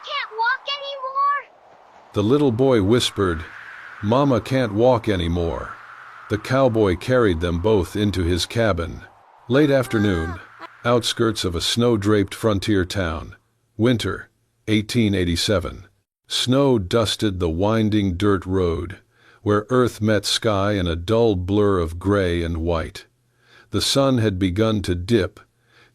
can't walk anymore? The little boy whispered, "Mama can't walk anymore." The cowboy carried them both into his cabin. Late afternoon, outskirts of a snow-draped frontier town. Winter, 1887. Snow dusted the winding dirt road, where earth met sky in a dull blur of gray and white. The sun had begun to dip,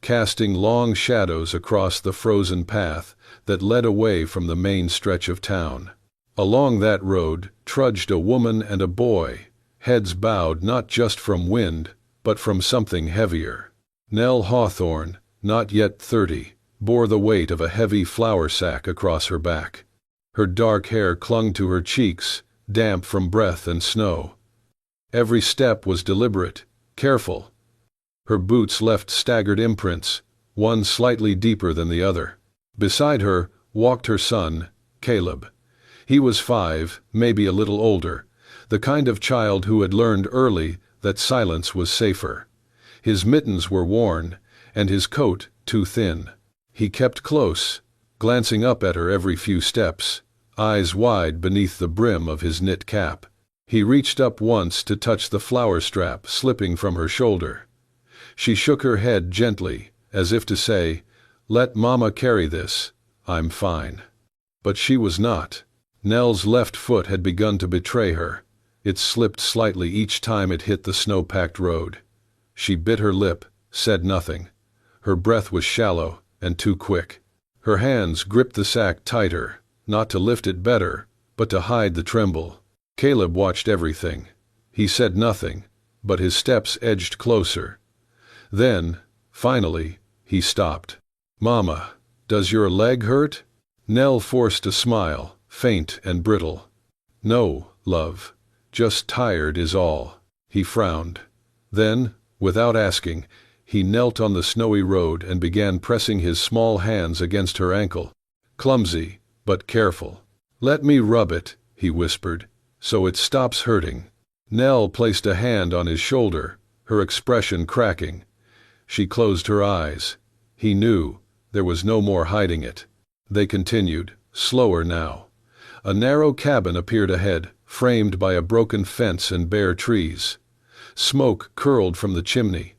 casting long shadows across the frozen path that led away from the main stretch of town. Along that road trudged a woman and a boy, heads bowed not just from wind, but from something heavier. Nell Hawthorne, not yet 30, bore the weight of a heavy flour sack across her back. Her dark hair clung to her cheeks, damp from breath and snow. Every step was deliberate, careful. Her boots left staggered imprints, one slightly deeper than the other. Beside her walked her son, Caleb. He was 5, maybe a little older, the kind of child who had learned early that silence was safer. His mittens were worn, and his coat too thin. He kept close, glancing up at her every few steps, eyes wide beneath the brim of his knit cap. He reached up once to touch the flour strap slipping from her shoulder. She shook her head gently, as if to say, "Let Mama carry this, I'm fine." But she was not. Nell's left foot had begun to betray her. It slipped slightly each time it hit the snow-packed road. She bit her lip, said nothing. Her breath was shallow and too quick. Her hands gripped the sack tighter, not to lift it better, but to hide the tremble. Caleb watched everything. He said nothing, but his steps edged closer. Then, finally, he stopped. "Mama, does your leg hurt?" Nell forced a smile, faint and brittle. "No, love. Just tired is all." He frowned. Then, without asking, he knelt on the snowy road and began pressing his small hands against her ankle. Clumsy, but careful. "Let me rub it," he whispered, "so it stops hurting." Nell placed a hand on his shoulder, her expression cracking. She closed her eyes. He knew. There was no more hiding it. They continued, slower now. A narrow cabin appeared ahead, framed by a broken fence and bare trees. Smoke curled from the chimney.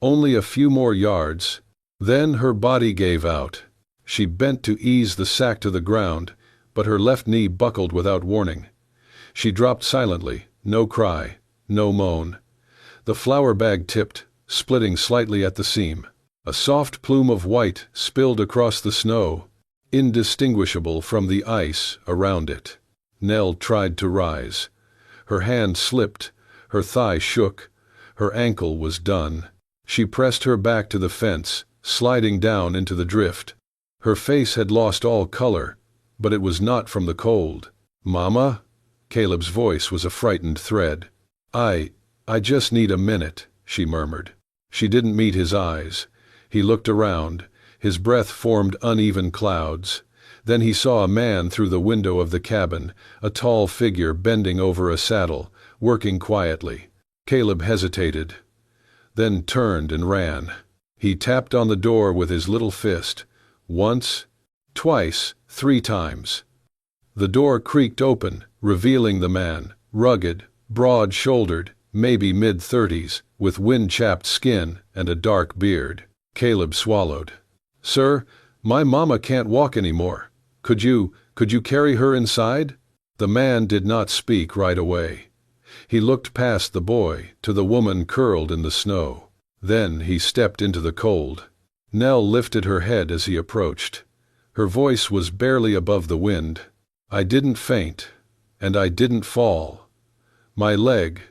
Only a few more yards. Then her body gave out. She bent to ease the sack to the ground, but her left knee buckled without warning. She dropped silently, no cry, no moan. The flour bag tipped, splitting slightly at the seam. A soft plume of white spilled across the snow, indistinguishable from the ice around it. Nell tried to rise. Her hand slipped, her thigh shook, her ankle was done. She pressed her back to the fence, sliding down into the drift. Her face had lost all color, but it was not from the cold. "Mama?" Caleb's voice was a frightened thread. I just need a minute," she murmured. She didn't meet his eyes. He looked around. His breath formed uneven clouds. Then he saw a man through the window of the cabin, a tall figure bending over a saddle, working quietly. Caleb hesitated, then turned and ran. He tapped on the door with his little fist. Once, twice, 3 times. The door creaked open, revealing the man, rugged, broad-shouldered, maybe mid-30s, with wind-chapped skin and a dark beard. Caleb swallowed. "Sir, my mama can't walk anymore. Could you carry her inside?" The man did not speak right away. He looked past the boy to the woman curled in the snow. Then he stepped into the cold. Nell lifted her head as he approached. Her voice was barely above the wind. "I didn't faint, and I didn't fall. My leg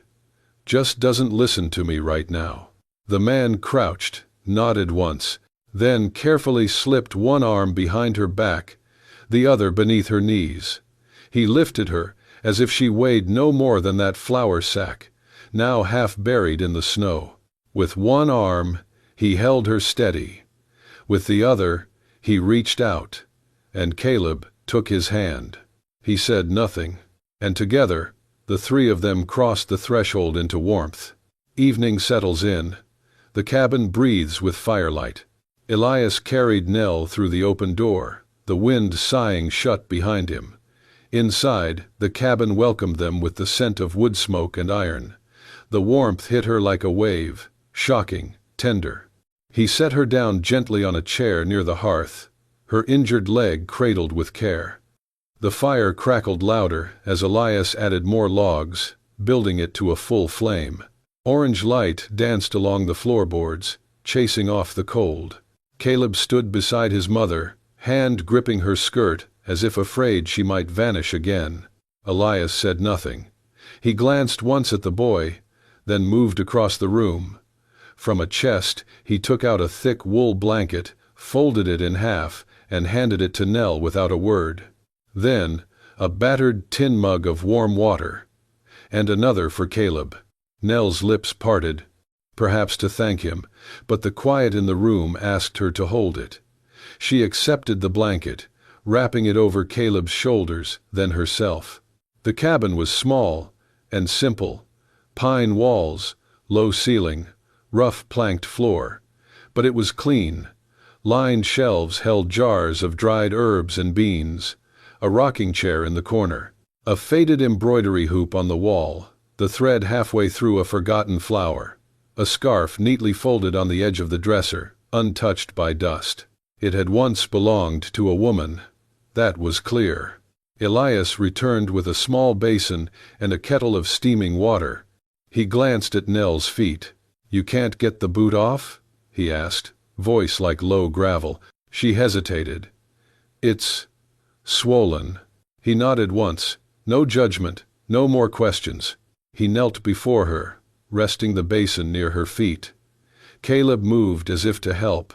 just doesn't listen to me right now." The man crouched, nodded once, then carefully slipped one arm behind her back, the other beneath her knees. He lifted her as if she weighed no more than that flour sack, now half buried in the snow. With one arm, he held her steady. With the other, he reached out, and Caleb took his hand. He said nothing, and together, the 3 of them crossed the threshold into warmth. Evening settles in. The cabin breathes with firelight. Elias carried Nell through the open door, the wind sighing shut behind him. Inside, the cabin welcomed them with the scent of wood smoke and iron. The warmth hit her like a wave, shocking, tender. He set her down gently on a chair near the hearth, her injured leg cradled with care. The fire crackled louder as Elias added more logs, building it to a full flame. Orange light danced along the floorboards, chasing off the cold. Caleb stood beside his mother, hand gripping her skirt as if afraid she might vanish again. Elias said nothing. He glanced once at the boy, then moved across the room. From a chest, he took out a thick wool blanket, folded it in half, and handed it to Nell without a word. Then, a battered tin mug of warm water, and another for Caleb. Nell's lips parted, perhaps to thank him, but the quiet in the room asked her to hold it. She accepted the blanket, wrapping it over Caleb's shoulders, then herself. The cabin was small and simple, pine walls, low ceiling, rough planked floor, but it was clean. Lined shelves held jars of dried herbs and beans, a rocking chair in the corner, a faded embroidery hoop on the wall, the thread halfway through a forgotten flower, a scarf neatly folded on the edge of the dresser, untouched by dust. It had once belonged to a woman, that was clear. Elias returned with a small basin and a kettle of steaming water. He glanced at Nell's feet. "You can't get the boot off?" he asked, voice like low gravel. She hesitated. "It's swollen." He nodded once. No judgment, no more questions. He knelt before her, resting the basin near her feet. Caleb moved as if to help,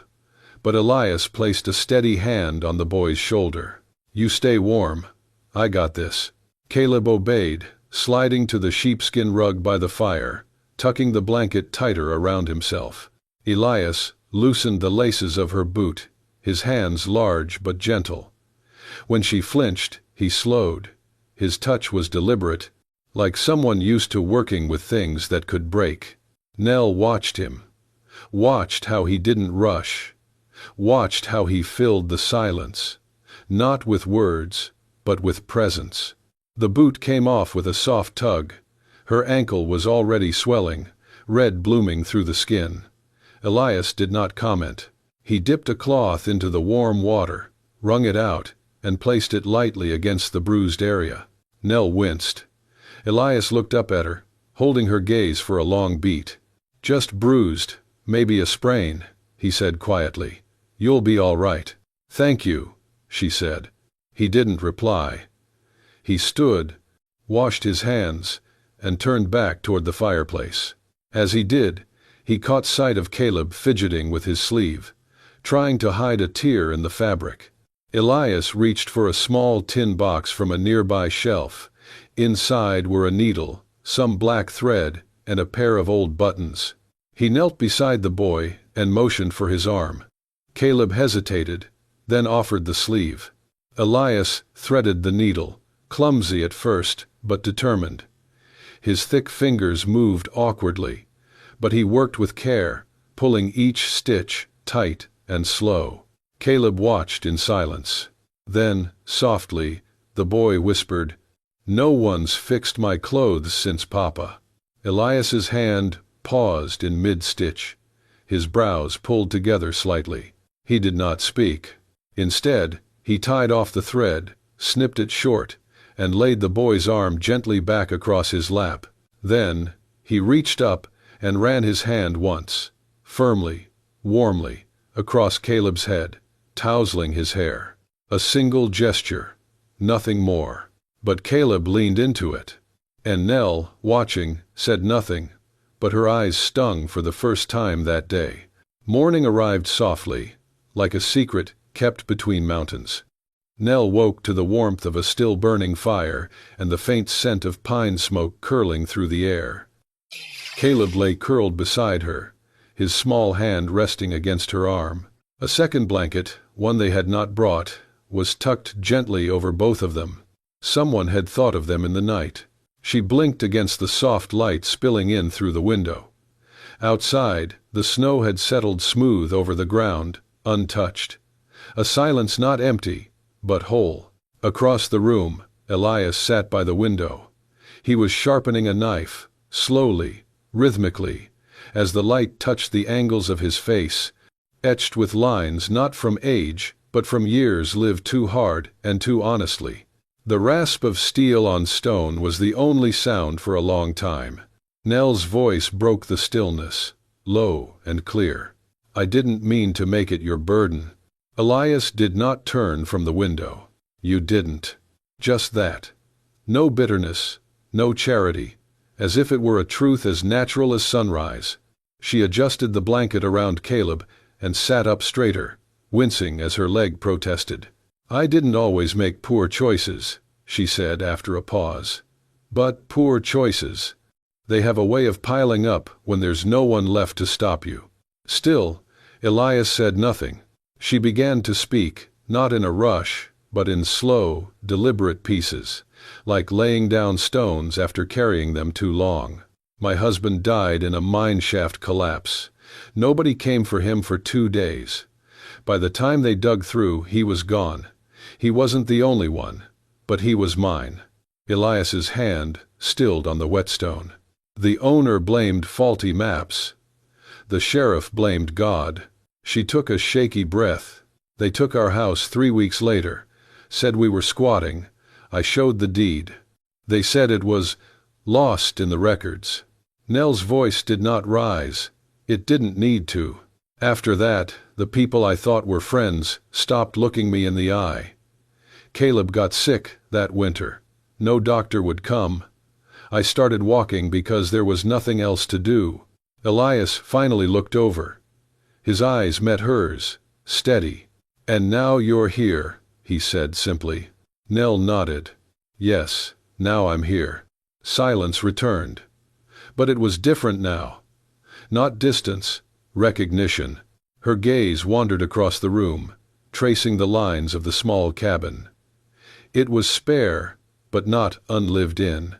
but Elias placed a steady hand on the boy's shoulder. "You stay warm. I got this." Caleb obeyed, sliding to the sheepskin rug by the fire, tucking the blanket tighter around himself. Elias loosened the laces of her boot, his hands large but gentle. When she flinched, he slowed. His touch was deliberate, like someone used to working with things that could break. Nell watched him, watched how he didn't rush, watched how he filled the silence, not with words, but with presence. The boot came off with a soft tug. Her ankle was already swelling, red blooming through the skin. Elias did not comment. He dipped a cloth into the warm water, wrung it out, and placed it lightly against the bruised area. Nell winced. Elias looked up at her, holding her gaze for a long beat. "Just bruised, maybe a sprain," he said quietly. "You'll be all right." "Thank you," she said. He didn't reply. He stood, washed his hands, and turned back toward the fireplace. As he did, he caught sight of Caleb fidgeting with his sleeve, trying to hide a tear in the fabric. Elias reached for a small tin box from a nearby shelf. Inside were a needle, some black thread, and a pair of old buttons. He knelt beside the boy and motioned for his arm. Caleb hesitated, then offered the sleeve. Elias threaded the needle, clumsy at first, but determined. His thick fingers moved awkwardly, but he worked with care, pulling each stitch tight and slow. Caleb watched in silence. Then, softly, the boy whispered, "No one's fixed my clothes since Papa." Elias's hand paused in mid-stitch, his brows pulled together slightly. He did not speak. Instead, he tied off the thread, snipped it short, and laid the boy's arm gently back across his lap. Then, he reached up and ran his hand once, firmly, warmly, across Caleb's head, tousling his hair. A single gesture, nothing more. But Caleb leaned into it. And Nell, watching, said nothing, but her eyes stung for the first time that day. Morning arrived softly, like a secret kept between mountains. Nell woke to the warmth of a still-burning fire and the faint scent of pine smoke curling through the air. Caleb lay curled beside her, his small hand resting against her arm. A second blanket, one they had not brought, was tucked gently over both of them. Someone had thought of them in the night. She blinked against the soft light spilling in through the window. Outside, the snow had settled smooth over the ground, untouched. A silence not empty, but whole. Across the room, Elias sat by the window. He was sharpening a knife, slowly, rhythmically, as the light touched the angles of his face, etched with lines not from age, but from years lived too hard and too honestly. The rasp of steel on stone was the only sound for a long time. Nell's voice broke the stillness, low and clear. "I didn't mean to make it your burden." Elias did not turn from the window. "You didn't." Just that. No bitterness, no charity, as if it were a truth as natural as sunrise. She adjusted the blanket around Caleb and sat up straighter, wincing as her leg protested. "I didn't always make poor choices," she said after a pause. "But poor choices, they have a way of piling up when there's no one left to stop you." Still, Elias said nothing. She began to speak, not in a rush, but in slow, deliberate pieces, like laying down stones after carrying them too long. "My husband died in a mine shaft collapse. Nobody came for him for 2 days. By the time they dug through, he was gone. He wasn't the only one, but he was mine." Elias's hand stilled on the whetstone. "The owner blamed faulty maps. The sheriff blamed God." She took a shaky breath. "They took our house 3 weeks later, said we were squatting. I showed the deed. They said it was lost in the records." Nell's voice did not rise. It didn't need to. "After that, the people I thought were friends stopped looking me in the eye. Caleb got sick that winter. No doctor would come. I started walking because there was nothing else to do." Elias finally looked over. His eyes met hers, steady. "And now you're here," he said simply. Nell nodded. "Yes, now I'm here." Silence returned. But it was different now. Not distance, recognition. Her gaze wandered across the room, tracing the lines of the small cabin. It was spare, but not unlived in.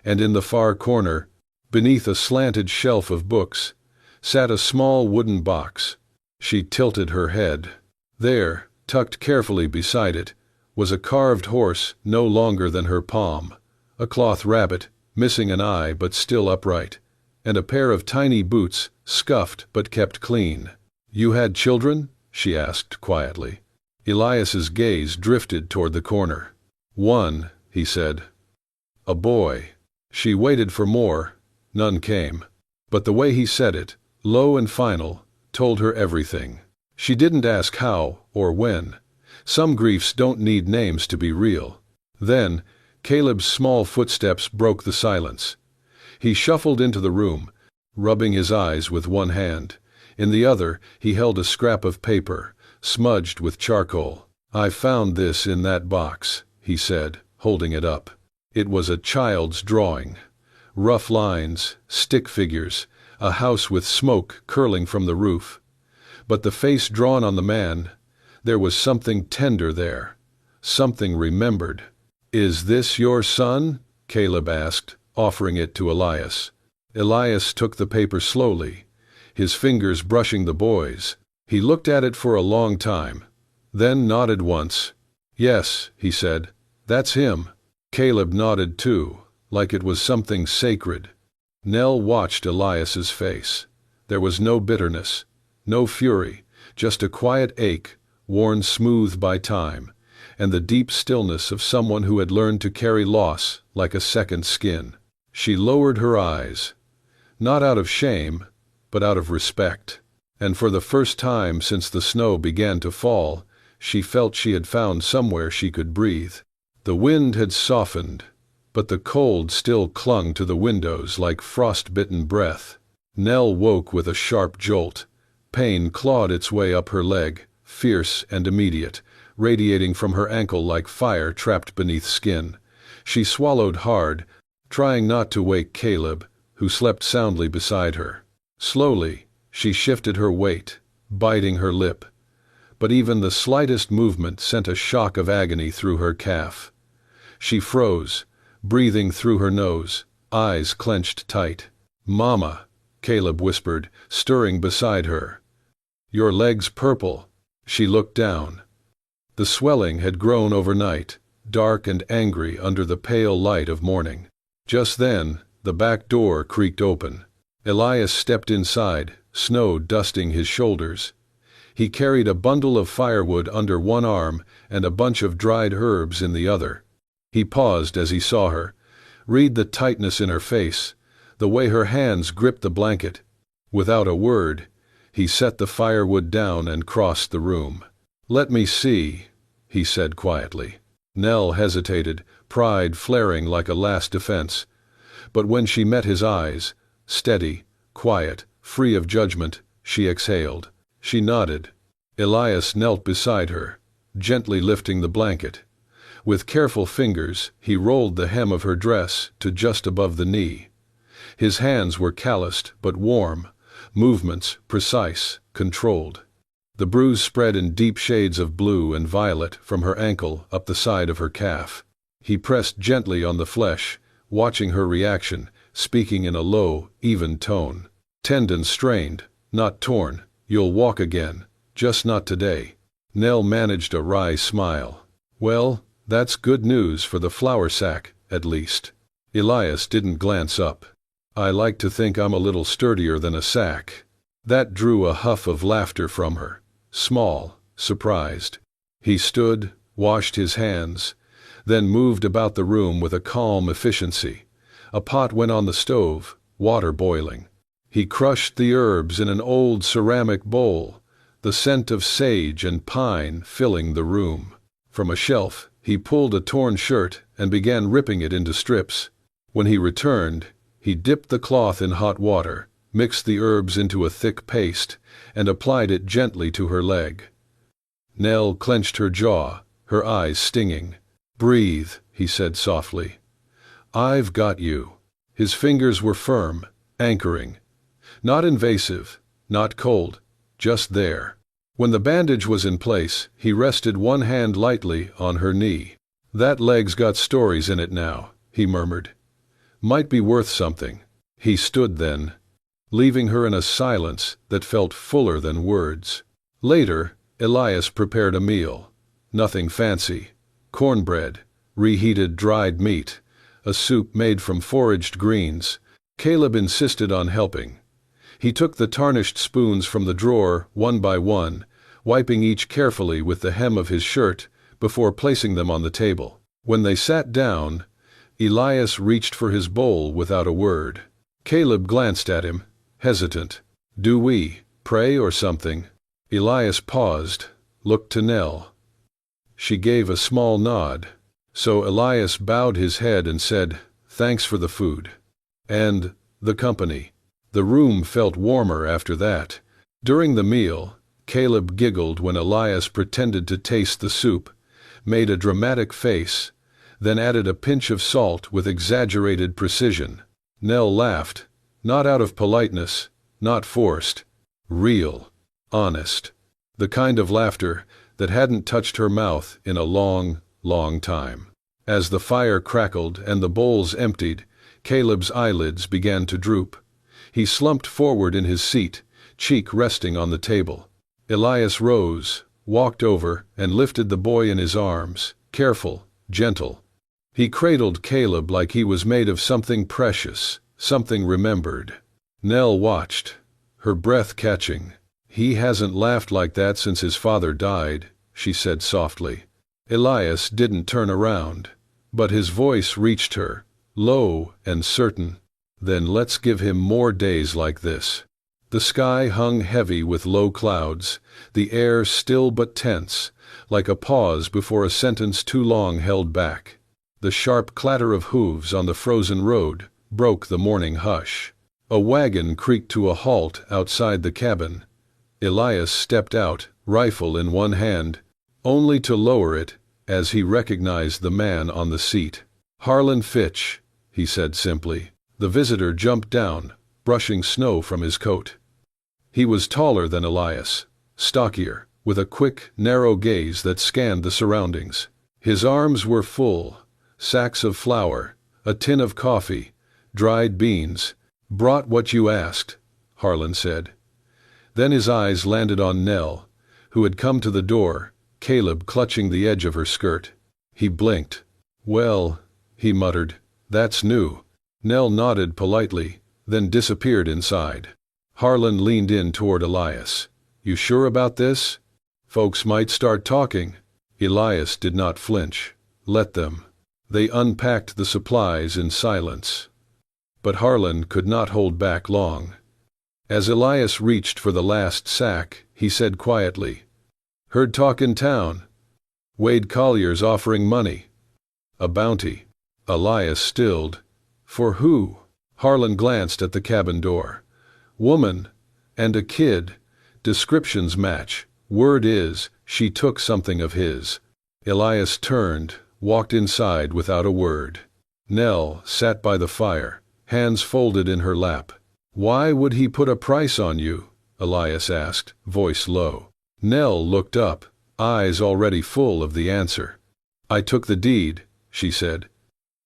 And in the far corner, beneath a slanted shelf of books, sat a small wooden box. She tilted her head. There, tucked carefully beside it, was a carved horse no longer than her palm, a cloth rabbit, missing an eye but still upright, and a pair of tiny boots, scuffed but kept clean. "You had children?" she asked quietly. Elias's gaze drifted toward the corner. "One," he said. "A boy." She waited for more. None came. But the way he said it, low and final, told her everything. She didn't ask how or when. Some griefs don't need names to be real. Then, Caleb's small footsteps broke the silence. He shuffled into the room, rubbing his eyes with one hand. In the other, he held a scrap of paper, smudged with charcoal. "I found this in that box," he said, holding it up. It was a child's drawing. Rough lines, stick figures, a house with smoke curling from the roof. But the face drawn on the man, there was something tender there, something remembered. "Is this your son?" Caleb asked, offering it to Elias. Elias took the paper slowly, his fingers brushing the boy's. He looked at it for a long time, then nodded once. "Yes," he said, "that's him." Caleb nodded too, like it was something sacred. Nell watched Elias's face. There was no bitterness, no fury, just a quiet ache, worn smooth by time, and the deep stillness of someone who had learned to carry loss like a second skin. She lowered her eyes, not out of shame, but out of respect. And for the first time since the snow began to fall, she felt she had found somewhere she could breathe. The wind had softened, but the cold still clung to the windows like frost-bitten breath. Nell woke with a sharp jolt. Pain clawed its way up her leg, fierce and immediate, radiating from her ankle like fire trapped beneath skin. She swallowed hard, trying not to wake Caleb, who slept soundly beside her. Slowly, she shifted her weight, biting her lip. But even the slightest movement sent a shock of agony through her calf. She froze, breathing through her nose, eyes clenched tight. "Mama," Caleb whispered, stirring beside her. "Your leg's purple." She looked down. The swelling had grown overnight, dark and angry under the pale light of morning. Just then, the back door creaked open. Elias stepped inside, snow dusting his shoulders. He carried a bundle of firewood under one arm and a bunch of dried herbs in the other. He paused as he saw her, read the tightness in her face, the way her hands gripped the blanket. Without a word, he set the firewood down and crossed the room. "Let me see," he said quietly. Nell hesitated, pride flaring like a last defense. But when she met his eyes, steady, quiet, free of judgment, she exhaled. She nodded. Elias knelt beside her, gently lifting the blanket. With careful fingers, he rolled the hem of her dress to just above the knee. His hands were calloused but warm, movements precise, controlled. The bruise spread in deep shades of blue and violet from her ankle up the side of her calf. He pressed gently on the flesh, watching her reaction, speaking in a low, even tone. "Tendons strained, not torn. You'll walk again, just not today." Nell managed a wry smile. "Well, that's good news for the flour sack, at least." Elias didn't glance up. "I like to think I'm a little sturdier than a sack." That drew a huff of laughter from her, small, surprised. He stood, washed his hands, then moved about the room with a calm efficiency. A pot went on the stove, water boiling. He crushed the herbs in an old ceramic bowl, the scent of sage and pine filling the room. From a shelf, he pulled a torn shirt and began ripping it into strips. When he returned, he dipped the cloth in hot water, mixed the herbs into a thick paste, and applied it gently to her leg. Nell clenched her jaw, her eyes stinging. "Breathe," he said softly. "I've got you." His fingers were firm, anchoring. Not invasive, not cold, just there. When the bandage was in place, he rested one hand lightly on her knee. "That leg's got stories in it now," he murmured. "Might be worth something." He stood then, leaving her in a silence that felt fuller than words. Later, Elias prepared a meal. Nothing fancy. Cornbread, reheated dried meat, a soup made from foraged greens. Caleb insisted on helping. He took the tarnished spoons from the drawer one by one, wiping each carefully with the hem of his shirt before placing them on the table. When they sat down, Elias reached for his bowl without a word. Caleb glanced at him, hesitant. "Do we pray or something?" Elias paused, looked to Nell. She gave a small nod. So Elias bowed his head and said, "Thanks for the food. And the company." The room felt warmer after that. During the meal, Caleb giggled when Elias pretended to taste the soup, made a dramatic face, then added a pinch of salt with exaggerated precision. Nell laughed, not out of politeness, not forced. Real, honest. The kind of laughter that hadn't touched her mouth in a long, long time. As the fire crackled and the bowls emptied, Caleb's eyelids began to droop. He slumped forward in his seat, cheek resting on the table. Elias rose, walked over, and lifted the boy in his arms, careful, gentle. He cradled Caleb like he was made of something precious, something remembered. Nell watched, her breath catching. "He hasn't laughed like that since his father died," she said softly. Elias didn't turn around, but his voice reached her, low and certain. "Then let's give him more days like this." The sky hung heavy with low clouds, the air still but tense, like a pause before a sentence too long held back. The sharp clatter of hooves on the frozen road broke the morning hush. A wagon creaked to a halt outside the cabin. Elias stepped out, rifle in one hand, only to lower it as he recognized the man on the seat. "Harlan Fitch," he said simply. The visitor jumped down, brushing snow from his coat. He was taller than Elias, stockier, with a quick, narrow gaze that scanned the surroundings. His arms were full, sacks of flour, a tin of coffee, dried beans. "Brought what you asked," Harlan said. Then his eyes landed on Nell, who had come to the door, Caleb clutching the edge of her skirt. He blinked. "Well," he muttered, "that's new." Nell nodded politely, then disappeared inside. Harlan leaned in toward Elias. "You sure about this? Folks might start talking." Elias did not flinch. "Let them." They unpacked the supplies in silence. But Harlan could not hold back long. As Elias reached for the last sack, he said quietly, "Heard talk in town. Wade Collier's offering money. A bounty." Elias stilled. "For who?" Harlan glanced at the cabin door. "Woman. And a kid. Descriptions match. Word is, she took something of his." Elias turned, walked inside without a word. Nell sat by the fire, hands folded in her lap. "Why would he put a price on you?" Elias asked, voice low. Nell looked up, eyes already full of the answer. "I took the deed," she said.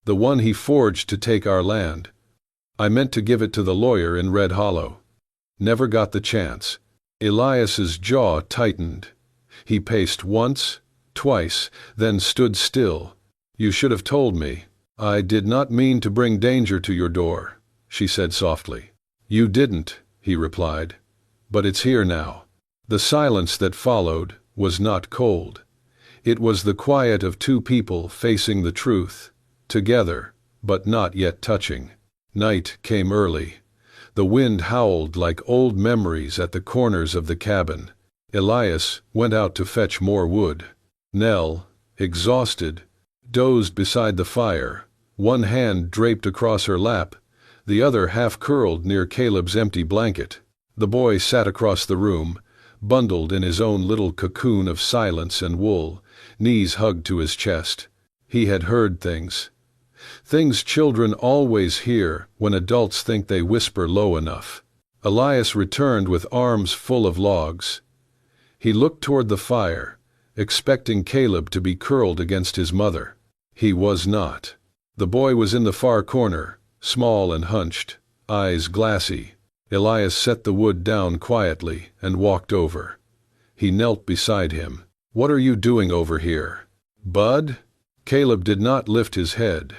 "The one he forged to take our land. I meant to give it to the lawyer in Red Hollow. Never got the chance." Elias's jaw tightened. He paced once, twice, then stood still. "You should have told me. I did not mean to bring danger to your door," she said softly. "You didn't," he replied. "But it's here now." The silence that followed was not cold. It was the quiet of two people facing the truth, together, but not yet touching. Night came early. The wind howled like old memories at the corners of the cabin. Elias went out to fetch more wood. Nell, exhausted, dozed beside the fire, one hand draped across her lap, the other half curled near Caleb's empty blanket. The boy sat across the room, bundled in his own little cocoon of silence and wool, knees hugged to his chest. He had heard things. Things children always hear when adults think they whisper low enough. Elias returned with arms full of logs. He looked toward the fire, expecting Caleb to be curled against his mother. He was not. The boy was in the far corner, small and hunched, eyes glassy. Elias set the wood down quietly and walked over. He knelt beside him. "What are you doing over here, Bud?" Caleb did not lift his head.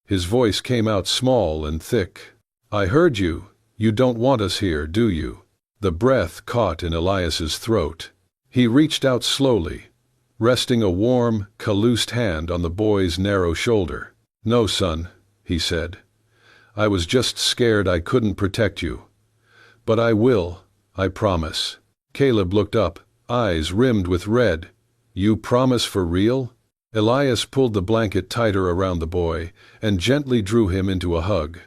His voice came out small and thick. "I heard you. You don't want us here, do you?" The breath caught in Elias's throat. He reached out slowly, resting a warm, calloused hand on the boy's narrow shoulder. "No, son," he said. "I was just scared I couldn't protect you. But I will, I promise." Caleb looked up, eyes rimmed with red. "You promise for real?" Elias pulled the blanket tighter around the boy and gently drew him into a hug.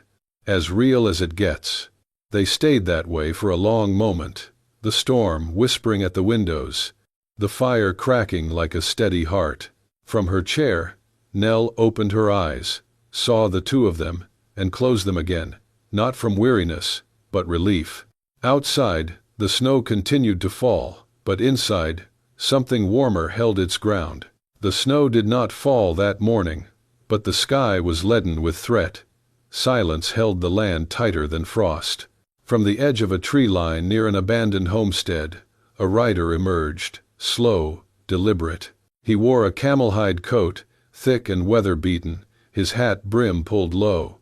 "As real as it gets." They stayed that way for a long moment, the storm whispering at the windows, the fire cracking like a steady heart. From her chair, Nell opened her eyes, saw the two of them, and closed them again, not from weariness, but relief. Outside, the snow continued to fall, but inside, something warmer held its ground. The snow did not fall that morning, but the sky was leaden with threat. Silence held the land tighter than frost. From the edge of a tree line near an abandoned homestead, a rider emerged, slow, deliberate. He wore a camel-hide coat, thick and weather-beaten, his hat brim pulled low.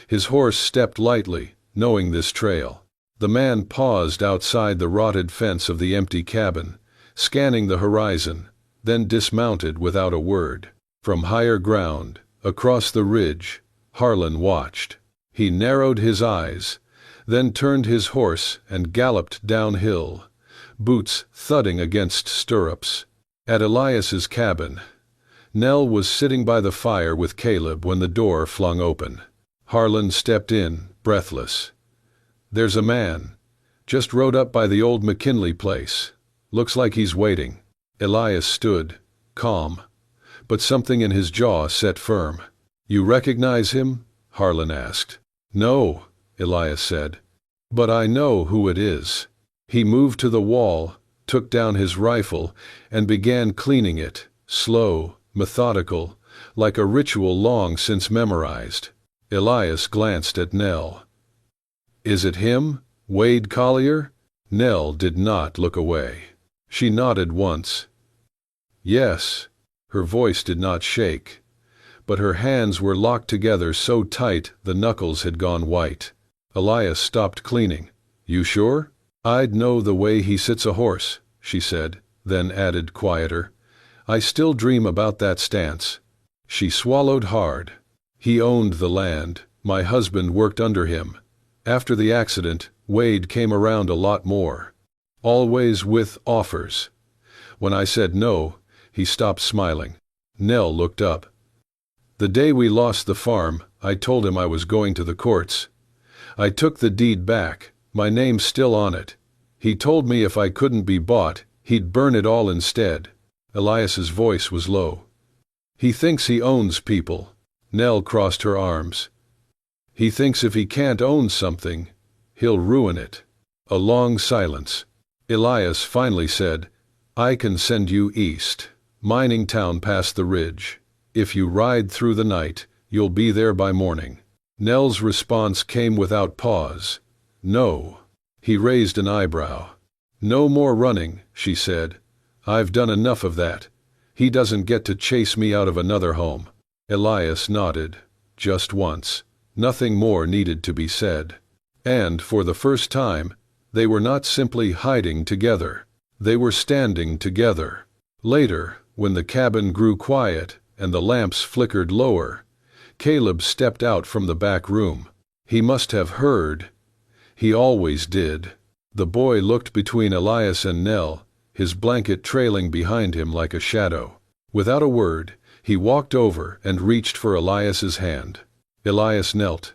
His horse stepped lightly, knowing this trail. The man paused outside the rotted fence of the empty cabin, scanning the horizon, then dismounted without a word. From higher ground, across the ridge, Harlan watched. He narrowed his eyes, then turned his horse and galloped downhill, boots thudding against stirrups. At Elias's cabin, Nell was sitting by the fire with Caleb when the door flung open. Harlan stepped in, breathless. "There's a man. Just rode up by the old McKinley place. Looks like he's waiting." Elias stood, calm, but something in his jaw set firm. "You recognize him?" Harlan asked. "No," Elias said, "but I know who it is." He moved to the wall, took down his rifle, and began cleaning it, slow, methodical, like a ritual long since memorized. Elias glanced at Nell. "Is it him, Wade Collier?" Nell did not look away. She nodded once. Yes. Her voice did not shake, but her hands were locked together so tight the knuckles had gone white. Elias stopped cleaning. You sure? I'd know the way he sits a horse, she said, then added quieter. I still dream about that stance. She swallowed hard. He owned the land. My husband worked under him. After the accident, Wade came around a lot more. Always with offers. When I said no, he stopped smiling. Nell looked up. The day we lost the farm, I told him I was going to the courts. I took the deed back, my name's still on it. He told me if I couldn't be bought, he'd burn it all instead. Elias's voice was low. He thinks he owns people. Nell crossed her arms. He thinks if he can't own something, he'll ruin it. A long silence. Elias finally said, I can send you east. Mining town past the ridge. If you ride through the night, you'll be there by morning. Nell's response came without pause. No. He raised an eyebrow. No more running, she said. I've done enough of that. He doesn't get to chase me out of another home. Elias nodded. Just once. Nothing more needed to be said. And, for the first time, they were not simply hiding together. They were standing together. Later, when the cabin grew quiet and the lamps flickered lower, Caleb stepped out from the back room. He must have heard. He always did. The boy looked between Elias and Nell, his blanket trailing behind him like a shadow. Without a word, he walked over and reached for Elias's hand. Elias knelt,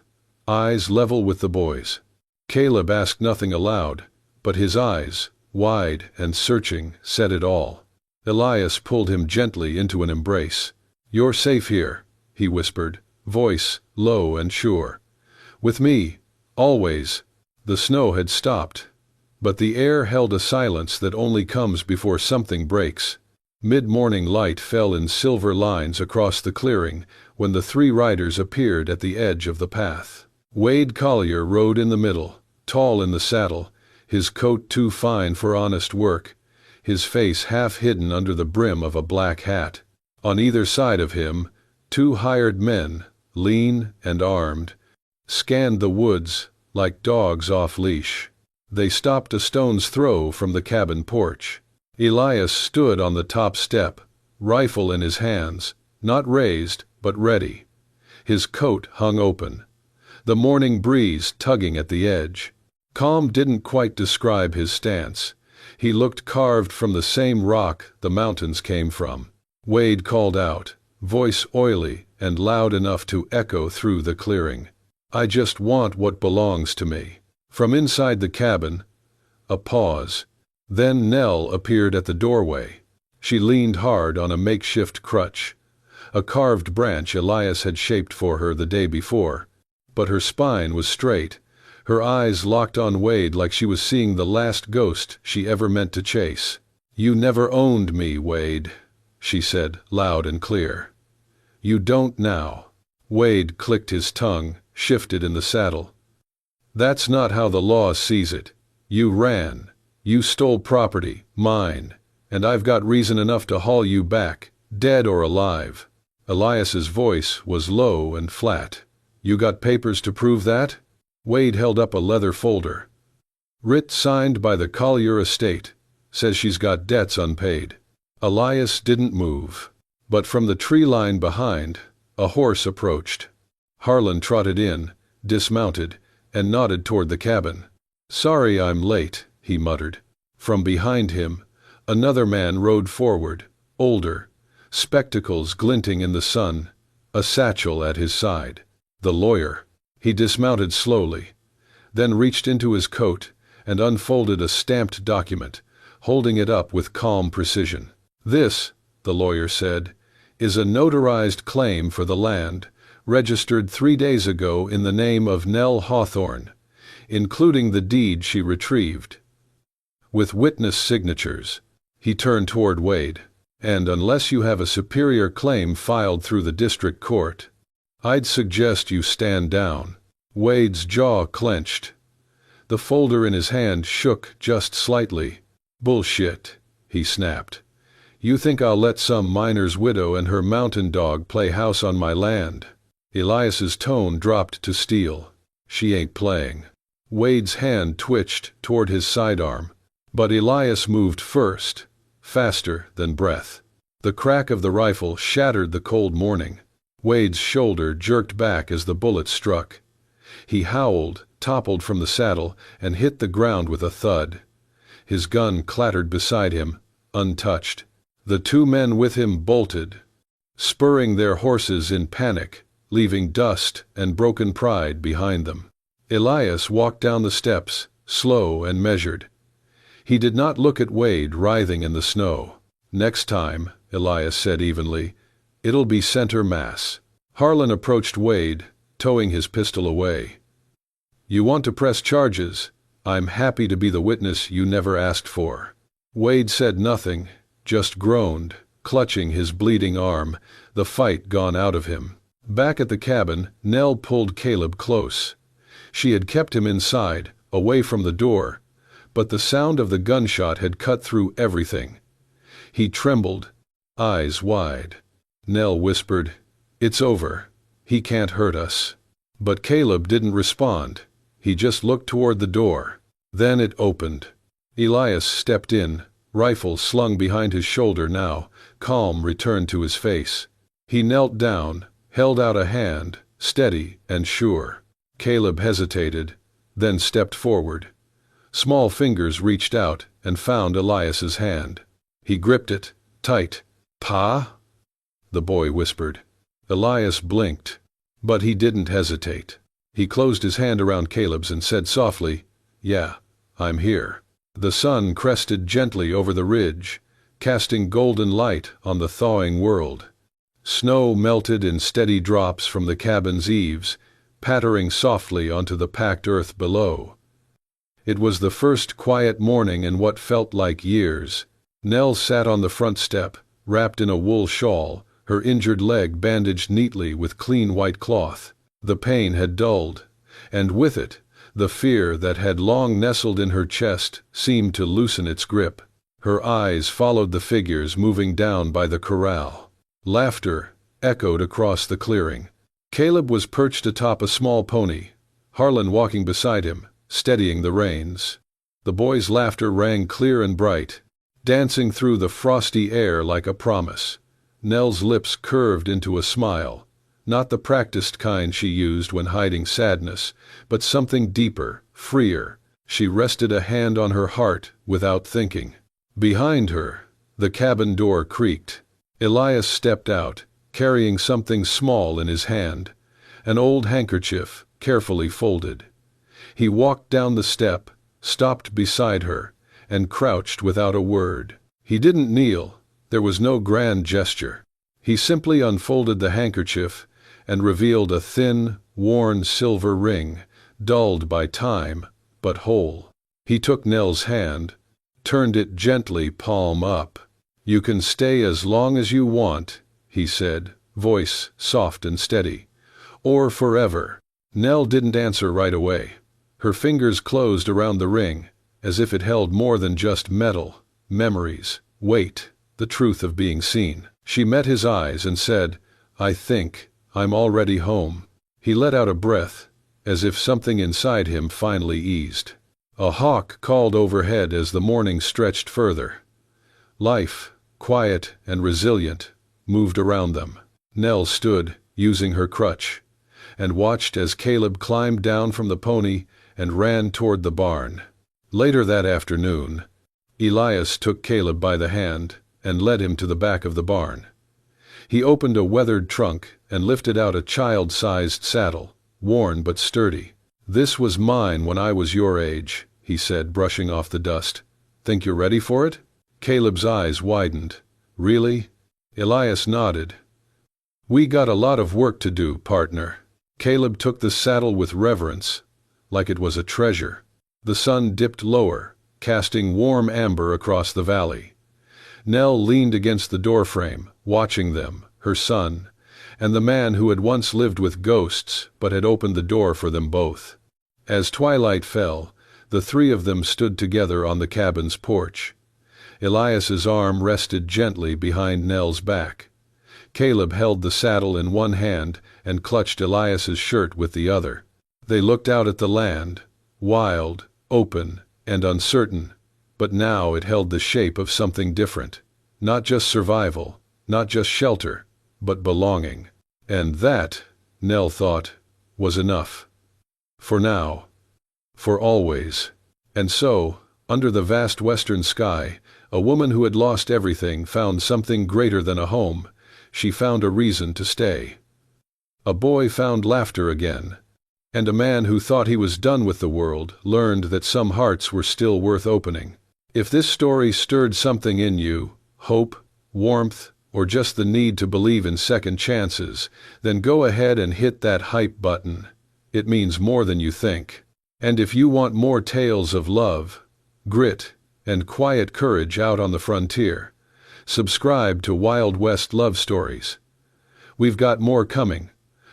eyes level with the boy's. Caleb asked nothing aloud, but his eyes, wide and searching, said it all. Elias pulled him gently into an embrace. You're safe here, he whispered, voice low and sure. With me, always. The snow had stopped, but the air held a silence that only comes before something breaks. Mid-morning light fell in silver lines across the clearing when the three riders appeared at the edge of the path. Wade Collier rode in the middle, tall in the saddle, his coat too fine for honest work, his face half hidden under the brim of a black hat. On either side of him, two hired men, lean and armed, scanned the woods like dogs off leash. They stopped a stone's throw from the cabin porch. Elias stood on the top step, rifle in his hands, not raised, but ready. His coat hung open, the morning breeze tugging at the edge. Calm didn't quite describe his stance. He looked carved from the same rock the mountains came from. Wade called out, voice oily and loud enough to echo through the clearing. I just want what belongs to me. From inside the cabin, a pause. Then Nell appeared at the doorway. She leaned hard on a makeshift crutch, a carved branch Elias had shaped for her the day before. But her spine was straight, her eyes locked on Wade like she was seeing the last ghost she ever meant to chase. You never owned me, Wade, she said, loud and clear. You don't now. Wade clicked his tongue, shifted in the saddle. That's not how the law sees it. You ran. You stole property, mine, and I've got reason enough to haul you back, dead or alive. Elias's voice was low and flat. You got papers to prove that? Wade held up a leather folder. Writ signed by the Collier estate. Says she's got debts unpaid. Elias didn't move. But from the tree line behind, a horse approached. Harlan trotted in, dismounted, and nodded toward the cabin. Sorry I'm late, he muttered. From behind him, another man rode forward, older, spectacles glinting in the sun, a satchel at his side. The lawyer. He dismounted slowly, then reached into his coat and unfolded a stamped document, holding it up with calm precision. This, the lawyer said, is a notarized claim for the land, registered 3 days ago in the name of Nell Hawthorne, including the deed she retrieved. With witness signatures, he turned toward Wade. And unless you have a superior claim filed through the district court, I'd suggest you stand down. Wade's jaw clenched. The folder in his hand shook just slightly. Bullshit, he snapped. You think I'll let some miner's widow and her mountain dog play house on my land?" Elias's tone dropped to steel. "She ain't playing." Wade's hand twitched toward his sidearm, but Elias moved first, faster than breath. The crack of the rifle shattered the cold morning. Wade's shoulder jerked back as the bullet struck. He howled, toppled from the saddle, and hit the ground with a thud. His gun clattered beside him, untouched. The two men with him bolted, spurring their horses in panic, leaving dust and broken pride behind them. Elias walked down the steps, slow and measured. He did not look at Wade writhing in the snow. "Next time," Elias said evenly, "it'll be center mass." Harlan approached Wade, towing his pistol away. "You want to press charges? I'm happy to be the witness you never asked for." Wade said nothing, just groaned, clutching his bleeding arm, the fight gone out of him. Back at the cabin, Nell pulled Caleb close. She had kept him inside, away from the door, but the sound of the gunshot had cut through everything. He trembled, eyes wide. Nell whispered, "It's over. He can't hurt us." But Caleb didn't respond. He just looked toward the door. Then it opened. Elias stepped in, rifle slung behind his shoulder now, calm returned to his face. He knelt down, held out a hand, steady and sure. Caleb hesitated, then stepped forward. Small fingers reached out and found Elias's hand. He gripped it, tight. "Pa?" the boy whispered. Elias blinked, but he didn't hesitate. He closed his hand around Caleb's and said softly, "Yeah, I'm here." The sun crested gently over the ridge, casting golden light on the thawing world. Snow melted in steady drops from the cabin's eaves, pattering softly onto the packed earth below. It was the first quiet morning in what felt like years. Nell sat on the front step, wrapped in a wool shawl, her injured leg bandaged neatly with clean white cloth. The pain had dulled, and with it, the fear that had long nestled in her chest seemed to loosen its grip. Her eyes followed the figures moving down by the corral. Laughter echoed across the clearing. Caleb was perched atop a small pony, Harlan walking beside him, steadying the reins. The boy's laughter rang clear and bright, dancing through the frosty air like a promise. Nell's lips curved into a smile, not the practiced kind she used when hiding sadness, but something deeper, freer. She rested a hand on her heart without thinking. Behind her, the cabin door creaked. Elias stepped out, carrying something small in his hand, an old handkerchief, carefully folded. He walked down the step, stopped beside her, and crouched without a word. He didn't kneel, there was no grand gesture. He simply unfolded the handkerchief and revealed a thin, worn silver ring, dulled by time, but whole. He took Nell's hand, turned it gently palm up. "You can stay as long as you want," he said, voice soft and steady. "Or forever." Nell didn't answer right away. Her fingers closed around the ring, as if it held more than just metal, memories, weight, the truth of being seen. She met his eyes and said, "I think I'm already home." He let out a breath, as if something inside him finally eased. A hawk called overhead as the morning stretched further. Life, quiet and resilient, moved around them. Nell stood, using her crutch, and watched as Caleb climbed down from the pony and ran toward the barn. Later that afternoon, Elias took Caleb by the hand and led him to the back of the barn. He opened a weathered trunk and lifted out a child-sized saddle, worn but sturdy. "This was mine when I was your age," he said, brushing off the dust. "Think you're ready for it?" Caleb's eyes widened. "Really?" Elias nodded. "We got a lot of work to do, partner." Caleb took the saddle with reverence, like it was a treasure. The sun dipped lower, casting warm amber across the valley. Nell leaned against the doorframe, watching them, her son, and the man who had once lived with ghosts but had opened the door for them both. As twilight fell, the three of them stood together on the cabin's porch. Elias's arm rested gently behind Nell's back. Caleb held the saddle in one hand and clutched Elias's shirt with the other. They looked out at the land, wild, open, and uncertain, but now it held the shape of something different. Not just survival, not just shelter, but belonging. And that, Nell thought, was enough. For now. For always. And so, under the vast western sky, a woman who had lost everything found something greater than a home. She found a reason to stay. A boy found laughter again. And a man who thought he was done with the world learned that some hearts were still worth opening. If this story stirred something in you, hope, warmth, or just the need to believe in second chances, then go ahead and hit that hype button. It means more than you think. And if you want more tales of love, grit, and quiet courage out on the frontier, subscribe to Wild West Love Stories. We've got more coming.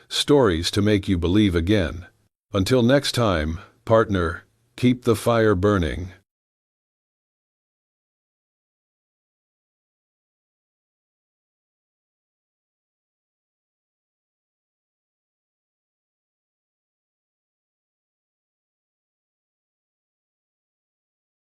Stories to make you believe again. Until next time, partner, keep the fire burning.